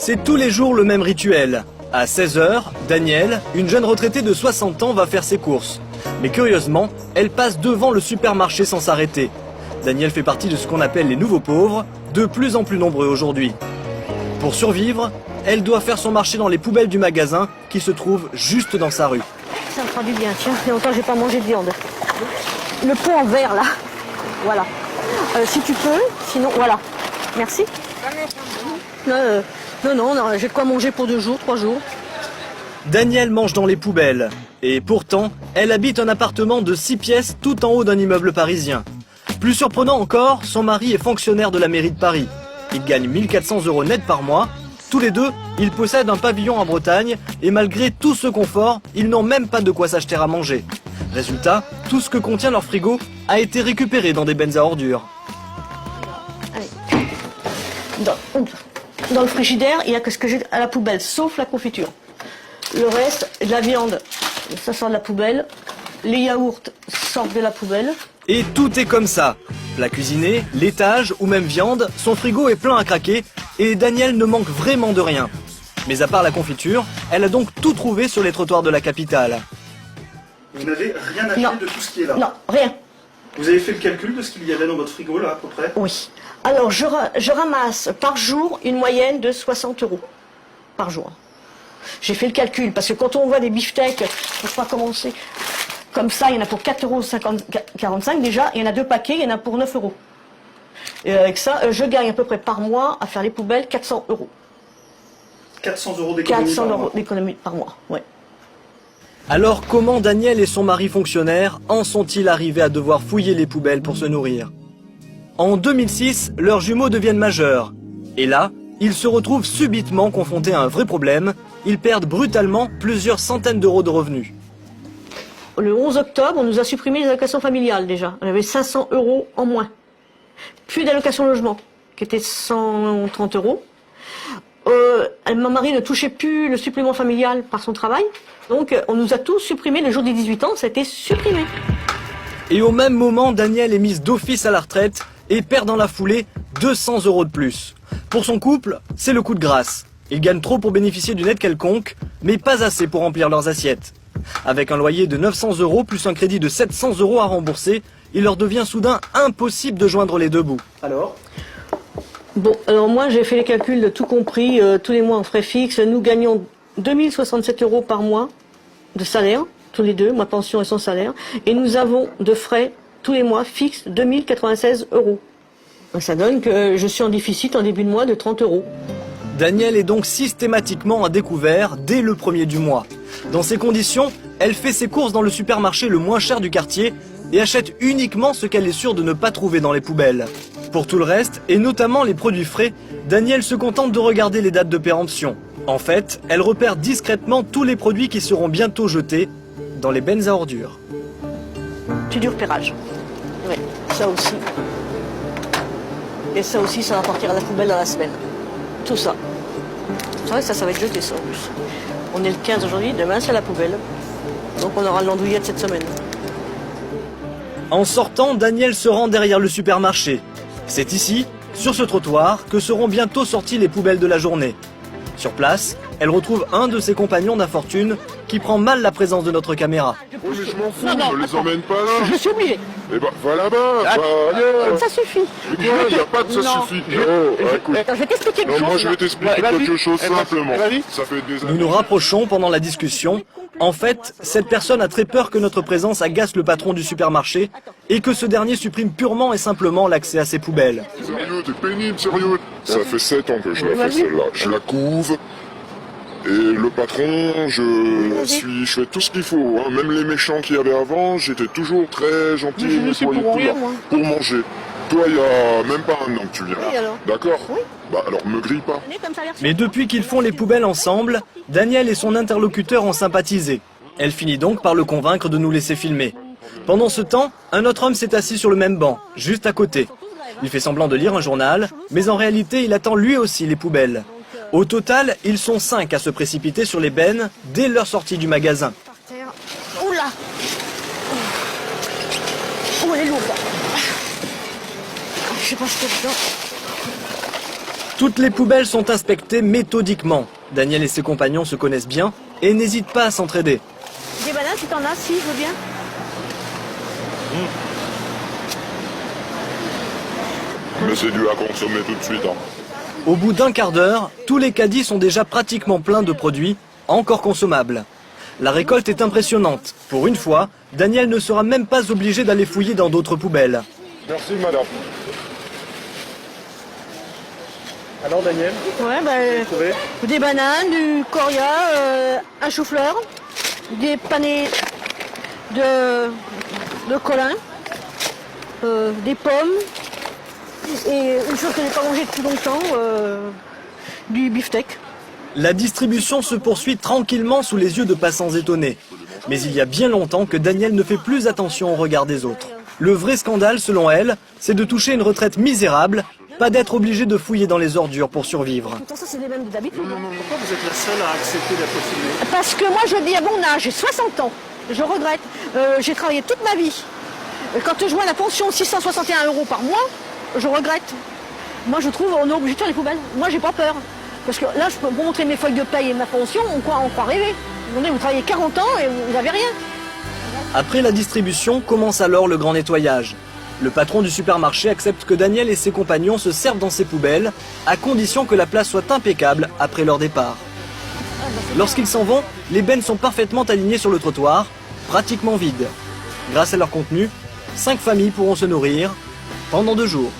C'est tous les jours le même rituel. À 16 h, Danielle, une jeune retraitée de 60 ans, va faire ses courses. Mais curieusement, elle passe devant le supermarché sans s'arrêter. Danielle fait partie de ce qu'on appelle les nouveaux pauvres, de plus en plus nombreux aujourd'hui. Pour survivre, elle doit faire son marché dans les poubelles du magasin qui se trouve juste dans sa rue. Ça me fera du bien, tiens, il y a longtemps que j'ai pas mangé de viande. Le pot en verre là, voilà. Si tu peux, sinon, voilà. Merci. Non, j'ai de quoi manger pour 2 jours, 3 jours. Danielle mange dans les poubelles. Et pourtant, elle habite un appartement de 6 pièces tout en haut d'un immeuble parisien. Plus surprenant encore, son mari est fonctionnaire de la mairie de Paris. Il gagne 1 400 € net par mois. Tous les deux, ils possèdent un pavillon en Bretagne et malgré tout ce confort, ils n'ont même pas de quoi s'acheter à manger. Résultat, tout ce que contient leur frigo a été récupéré dans des bennes à ordures. Allez. Dans le frigidaire, il n'y a que ce que j'ai à la poubelle, sauf la confiture. Le reste, de la viande, ça sort de la poubelle. Les yaourts sortent de la poubelle. Et tout est comme ça. Plat cuisiné, laitage ou même viande, son frigo est plein à craquer et Danielle ne manque vraiment de rien. Mais à part la confiture, elle a donc tout trouvé sur les trottoirs de la capitale. Vous n'avez rien acheté de tout ce qui est là? Non, rien. Vous avez fait le calcul de ce qu'il y avait dans votre frigo là à peu près? Oui. Alors je ramasse par jour une moyenne de 60 € par jour. J'ai fait le calcul parce que quand on voit des beefsteaks, je ne sais pas commencer. Comme ça, il y en a pour 4,45 € déjà, il y en a 2 paquets, il y en a pour 9 €. Et avec ça, je gagne à peu près par mois à faire les poubelles 400 €. 400 € d'économie 400 par mois. € d'économie par mois, ouais. Alors comment Danielle et son mari fonctionnaire en sont-ils arrivés à devoir fouiller les poubelles pour se nourrir? En 2006, leurs jumeaux deviennent majeurs. Et là, ils se retrouvent subitement confrontés à un vrai problème. Ils perdent brutalement plusieurs centaines d'euros de revenus. Le 11 octobre, on nous a supprimé les allocations familiales déjà. On avait 500 € en moins. Puis d'allocation logement, qui était 130 €. Mon mari ne touchait plus le supplément familial par son travail. Donc on nous a tous supprimé. Le jour des 18 ans, ça a été supprimé. Et au même moment, Danielle est mise d'office à la retraite et perd dans la foulée 200 € de plus. Pour son couple, c'est le coup de grâce. Ils gagnent trop pour bénéficier d'une aide quelconque, mais pas assez pour remplir leurs assiettes. Avec un loyer de 900 € plus un crédit de 700 € à rembourser, il leur devient soudain impossible de joindre les deux bouts. Alors? Bon, alors moi j'ai fait les calculs de tout compris, tous les mois en frais fixes. Nous gagnons 2067 € par mois de salaire, tous les deux, ma pension et son salaire. Et nous avons de frais tous les mois fixes 2096 €. Ça donne que je suis en déficit en début de mois de 30 €. Danielle est donc systématiquement à découvert dès le premier du mois. Dans ces conditions, elle fait ses courses dans le supermarché le moins cher du quartier et achète uniquement ce qu'elle est sûre de ne pas trouver dans les poubelles. Pour tout le reste, et notamment les produits frais, Danielle se contente de regarder les dates de péremption. En fait, elle repère discrètement tous les produits qui seront bientôt jetés dans les bennes à ordures. C'est du repérage. Oui, ça aussi. Et ça aussi, ça va partir à la poubelle dans la semaine. Tout ça. C'est vrai que ça va être jeté ça en plus. On est le 15 aujourd'hui, demain c'est à la poubelle. Donc on aura l'andouillette cette semaine. En sortant, Danielle se rend derrière le supermarché. C'est ici, sur ce trottoir, que seront bientôt sorties les poubelles de la journée. Sur place, elle retrouve un de ses compagnons d'infortune qui prend mal la présence de notre caméra. Oui, mais je m'en fous, je les emmène pas là. Je suis obligée. Eh ben, va là-bas, va ailleurs. Ça suffit. Mais quoi, il n'y a pas de ça suffit. Oh, écoute. Attends, je vais t'expliquer quelque Non, chose. moi je vais t'expliquer quelque chose simplement. Ça fait des Nous années. nous rapprochons pendant la discussion. En fait, cette personne a très peur que notre présence agace le patron du supermarché et que ce dernier supprime purement et simplement l'accès à ses poubelles. Sérieux, t'es pénible, sérieux. Ça fait 7 ans que je la fais celle-là. Je la couve. Et le patron, je fais tout ce qu'il faut, hein. Même les méchants qu'il y avait avant, j'étais toujours très gentil et nettoyé tout là, pour manger. Toi, il y a même pas un an que tu viens. Oui, alors. D'accord? Oui. Bah alors me grille pas. Mais depuis qu'ils font les poubelles ensemble, Danielle et son interlocuteur ont sympathisé. Elle finit donc par le convaincre de nous laisser filmer. Pendant ce temps, un autre homme s'est assis sur le même banc, juste à côté. Il fait semblant de lire un journal, mais en réalité, il attend lui aussi les poubelles. Au total, ils sont 5 à se précipiter sur les bennes dès leur sortie du magasin. Oula. Oh, elle est lourde. Je sais pas ce qu'il y a dedans. Toutes les poubelles sont inspectées méthodiquement. Daniel et ses compagnons se connaissent bien et n'hésitent pas à s'entraider. Des bananes, si t'en as, si, je veux bien. Mais c'est dû à consommer tout de suite. Hein. Au bout d'un quart d'heure, tous les caddies sont déjà pratiquement pleins de produits encore consommables. La récolte est impressionnante. Pour une fois, Daniel ne sera même pas obligé d'aller fouiller dans d'autres poubelles. Merci madame. Alors Daniel, Ouais, trouvé des bananes, du coria, un chou-fleur, des panais de colin, des pommes, et une chose que je n'ai pas mangée depuis longtemps, du beefsteak. La distribution se poursuit tranquillement sous les yeux de passants étonnés. Mais il y a bien longtemps que Daniel ne fait plus attention au regard des autres. Le vrai scandale, selon elle, c'est de toucher une retraite misérable, pas d'être obligé de fouiller dans les ordures pour survivre. Pourtant, ça, c'est les mêmes d'habitude. Pourquoi vous êtes la seule à accepter d'être filmée? Parce que moi, je dis à mon âge, j'ai 60 ans, je regrette. J'ai travaillé toute ma vie. Quand je vois la pension de 661 € par mois, je regrette. Moi, je trouve qu'on est obligé de faire les poubelles. Moi, j'ai pas peur. Parce que là, je peux vous montrer mes feuilles de paye et ma pension, on croit rêver. Vous travaillez 40 ans et vous n'avez rien. Après la distribution, commence alors le grand nettoyage. Le patron du supermarché accepte que Daniel et ses compagnons se servent dans ses poubelles, à condition que la place soit impeccable après leur départ. Lorsqu'ils s'en vont, les bennes sont parfaitement alignées sur le trottoir, pratiquement vides. Grâce à leur contenu, 5 familles pourront se nourrir pendant 2 jours.